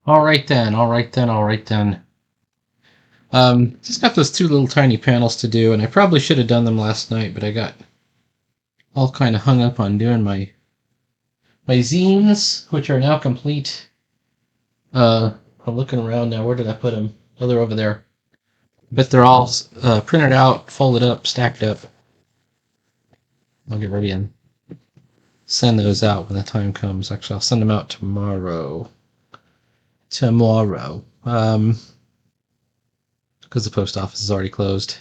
All right then, all right then, all right then. Just got those two little tiny panels to do, and I probably should have done them last night, but I got all kind of hung up on doing my zines, which are now complete. I'm looking around now. Where did I put them? Oh, they're over there. But they're all printed out, folded up, stacked up. I'll get ready and send those out when the time comes. Actually, I'll send them out tomorrow. Because the post office is already closed.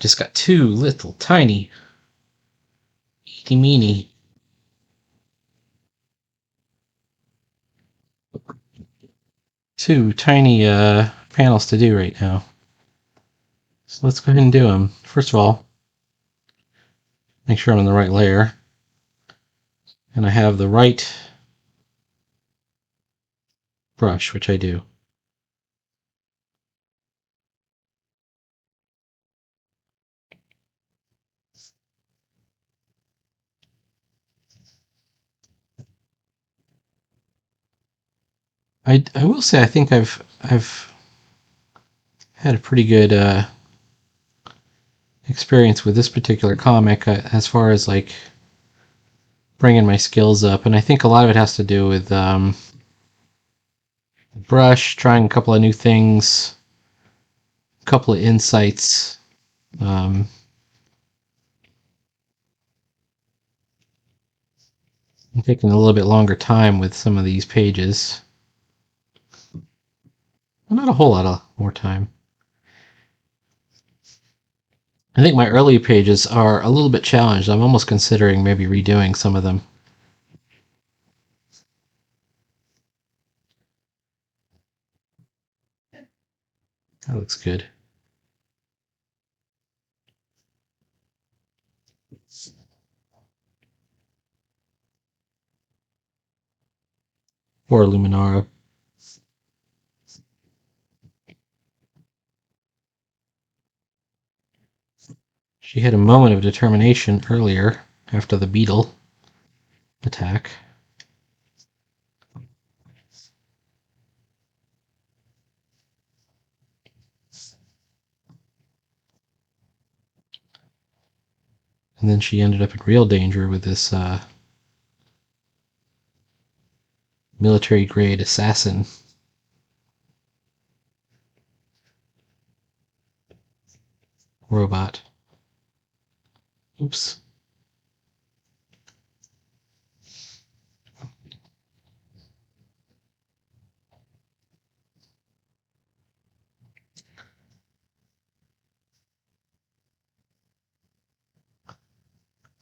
Just got two little tiny, itty meeny. Two tiny panels to do right now. So let's go ahead and do them. First of all, make sure I'm in the right layer. And I have the right brush, which I do. I will say I think I've had a pretty good experience with this particular comic as far as like bringing my skills up, and I think a lot of it has to do with brush, trying a couple of new things, a couple of insights. I'm taking a little bit longer time with some of these pages. Well, not a whole lot of more time. I think my early pages are a little bit challenged. I'm almost considering maybe redoing some of them. That looks good. Or Luminara. She had a moment of determination earlier after the beetle attack. And then she ended up in real danger with this military-grade assassin. Robot. Oops.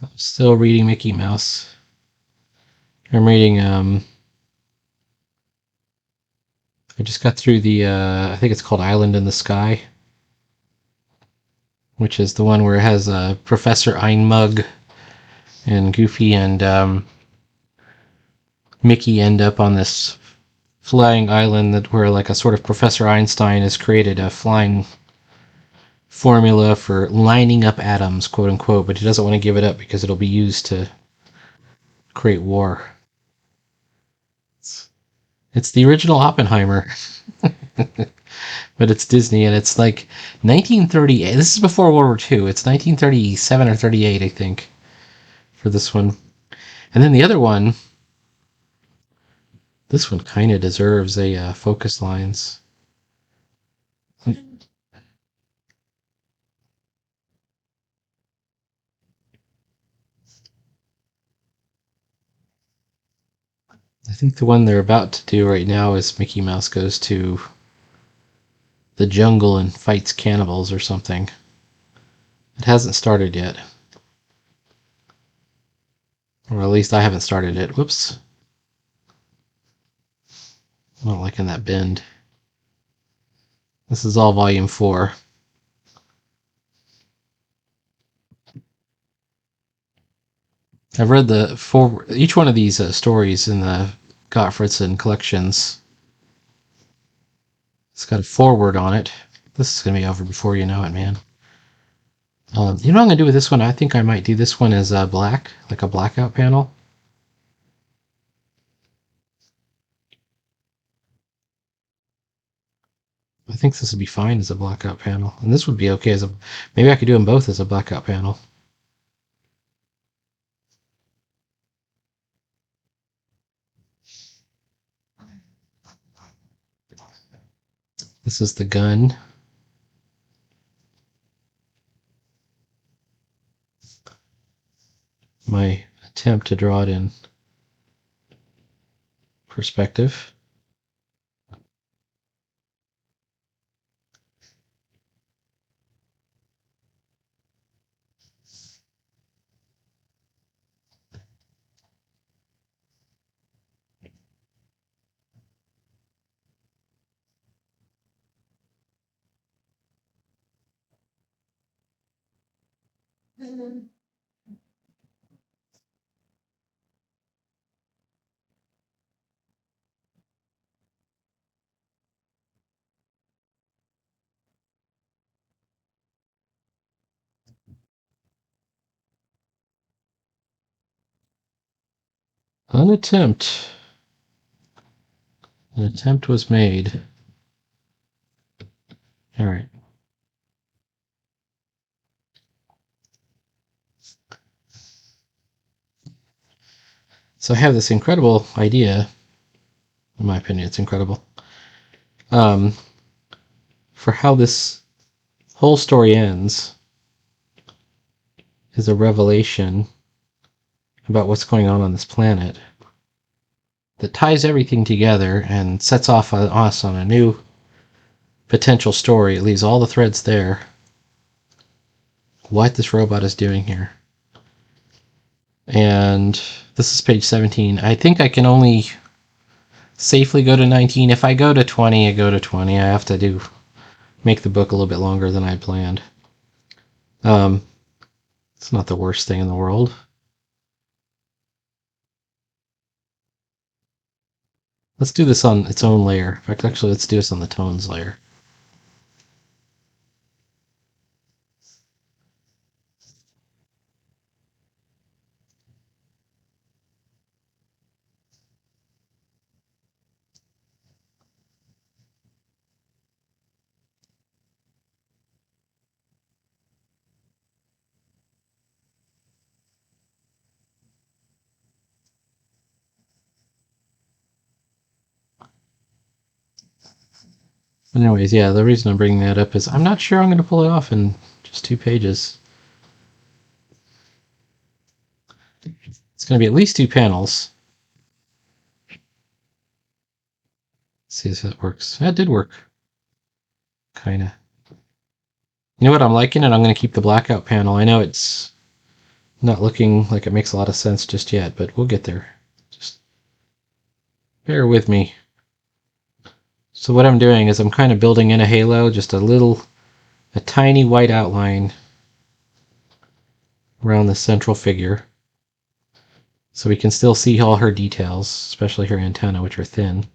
I'm still reading Mickey Mouse. I'm reading, I just got through the, I think it's called Island in the Sky, which is the one where it has Professor Einmug and Goofy and Mickey end up on this flying island where like a sort of Professor Einstein has created a flying formula for lining up atoms, quote unquote, but he doesn't want to give it up because it'll be used to create war. It's the original Oppenheimer. But it's Disney, and it's like 1938. This is before World War II. It's 1937 or 38, I think, for this one. And then the other one, this one kind of deserves a focus lines. I think the one they're about to do right now is Mickey Mouse goes to the jungle and fights cannibals or something. It hasn't started yet. Or at least I haven't started it. Whoops. I'm not liking that bend. This is all volume 4. I've read each one of these stories in the Gottfredson collections. It's got a foreword on it. This is going to be over before you know it, man. You know what I'm going to do with this one? I think I might do this one as black, like a blackout panel. think this would be fine as a blackout panel. And this would be okay as a... Maybe I could do them both as a blackout panel. This is the gun. My attempt to draw it in perspective. An attempt was made. All right. So I have this incredible idea. In my opinion, it's incredible. For how this whole story ends is a revelation about what's going on this planet that ties everything together and sets off us on a new potential story. It leaves all the threads there. What this robot is doing here. And this is page 17. I think I can only safely go to 19. If I go to 20, I go to 20. I have to make the book a little bit longer than I planned. It's not the worst thing in the world. Let's do this on its own layer. In fact, actually, let's do this on the tones layer. Anyways, yeah, the reason I'm bringing that up is I'm not sure I'm going to pull it off in just 2 pages. It's going to be at least 2 panels. Let's see if that works. That did work. Kinda. You know what? I'm liking it. I'm going to keep the blackout panel. I know it's not looking like it makes a lot of sense just yet, but we'll get there. Just bear with me. So what I'm doing is I'm kind of building in a halo, just a tiny white outline around the central figure. So we can still see all her details, especially her antenna, which are thin.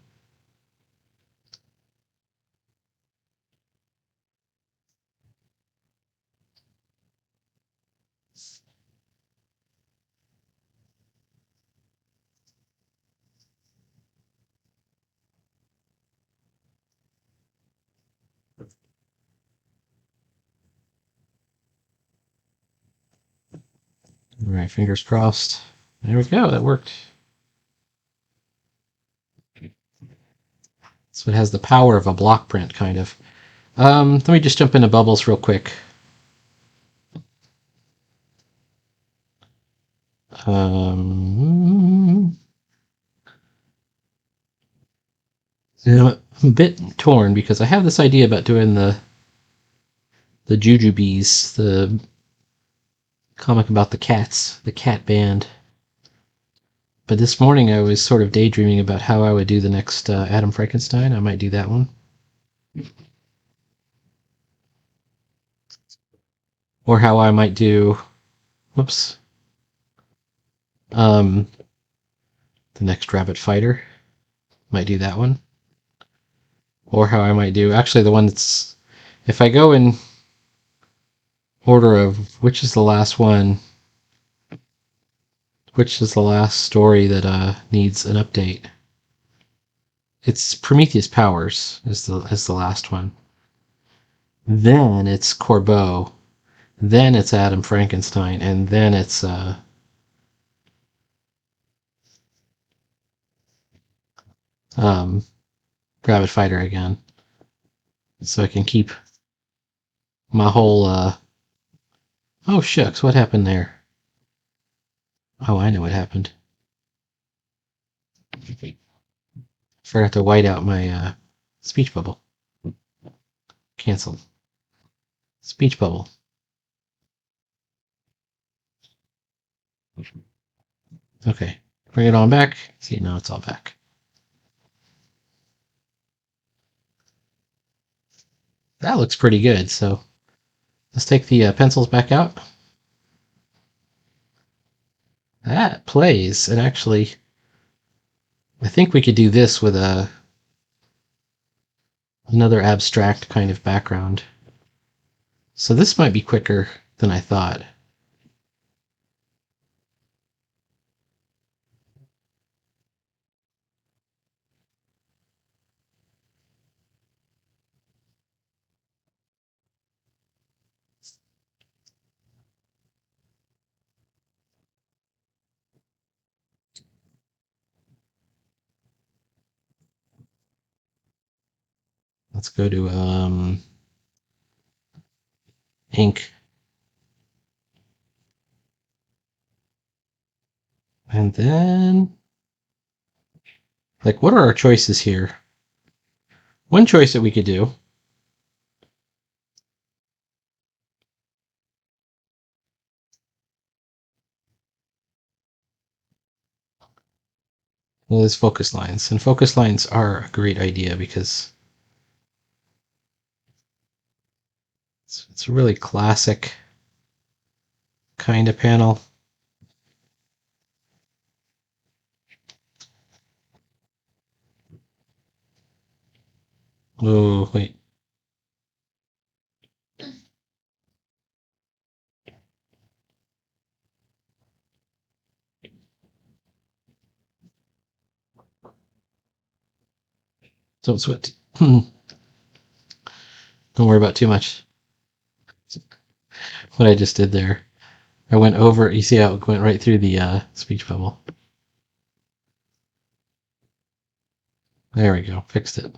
All right, fingers crossed. There we go, that worked. So it has the power of a block print, kind of. Let me just jump into bubbles real quick. I'm a bit torn because I have this idea about doing the Jujubes, the comic about the cats, the cat band. But this morning I was sort of daydreaming about how I would do the next Adam Frankenstein. I might do that one. Or how I might do... Whoops. The next Rabbit Fighter. Might do that one. Or how I might do... Actually, the one that's... If I go in order of which is the last one... Which is the last story that needs an update? It's Prometheus Powers is the last one. then it's Corbeau, then it's Adam Frankenstein, and then it's um, Rabbit Fighter again. So I can keep my whole. Oh shucks, what happened there? Oh, I know what happened. Forgot to white out my speech bubble. Cancel. Speech bubble. Okay, bring it on back. See, now it's all back. That looks pretty good. So let's take the pencils back out. That plays, and actually, I think we could do this with another abstract kind of background. So this might be quicker than I thought. Let's go to ink. And then, like, what are our choices here? One choice that we could do is focus lines. And focus lines are a great idea because it's a really classic kind of panel. Oh, wait. Don't sweat. Don't worry about too much. What I just did there. I went over, you see how it went right through the speech bubble. There we go, fixed it.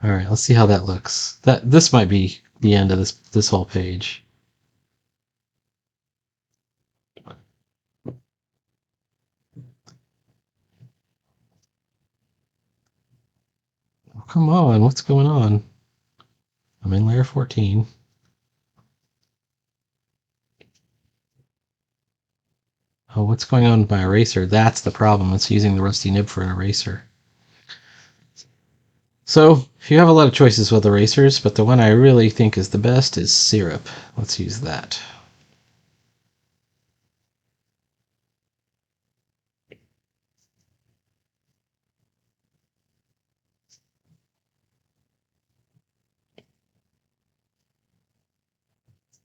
All right, let's see how that looks. This might be the end of this whole page. Oh, come on, what's going on? I'm in layer 14. Oh, what's going on with my eraser? That's the problem. It's using the rusty nib for an eraser. So, if you have a lot of choices with erasers, but the one I really think is the best is syrup. Let's use that.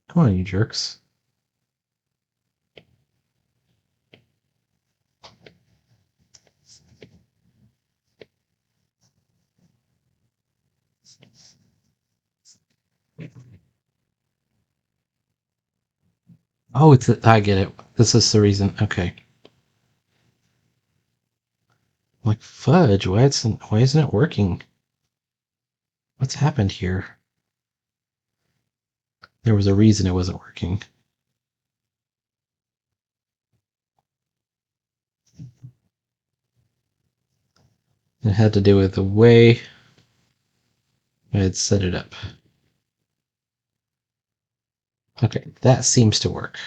Come on, you jerks. Oh, I get it. This is the reason. Okay. Like, fudge, why isn't it working? What's happened here? There was a reason it wasn't working. It had to do with the way I had set it up. Okay, that seems to work.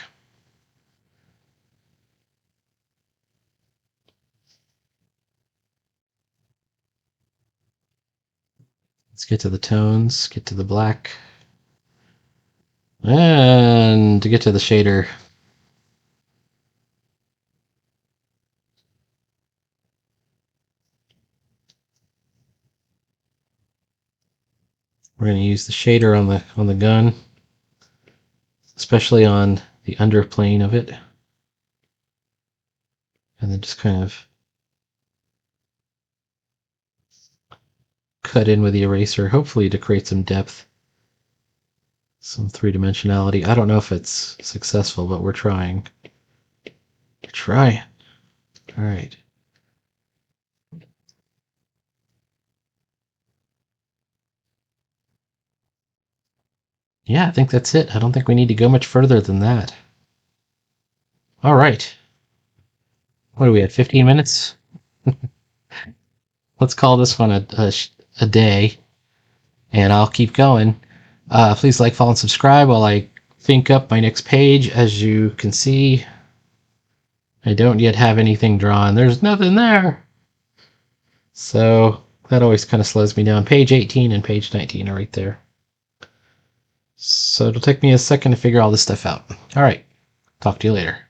Let's get to the tones, get to the black, and to get to the shader. We're going to use the shader on the gun, especially on the underplane of it, and then just kind of cut in with the eraser, hopefully to create some depth. some three-dimensionality. I don't know if it's successful, but we're trying. Try. All right. Yeah, I think that's it. I don't think we need to go much further than that. All right. What are we at? 15 minutes? Let's call this one a day, and I'll keep going. Please like, follow, and subscribe while I think up my next page. As you can see, I don't yet have anything drawn. There's nothing there. So that always kind of slows me down. Page 18 and page 19 are right there. So it'll take me a second to figure all this stuff out. All right. Talk to you later.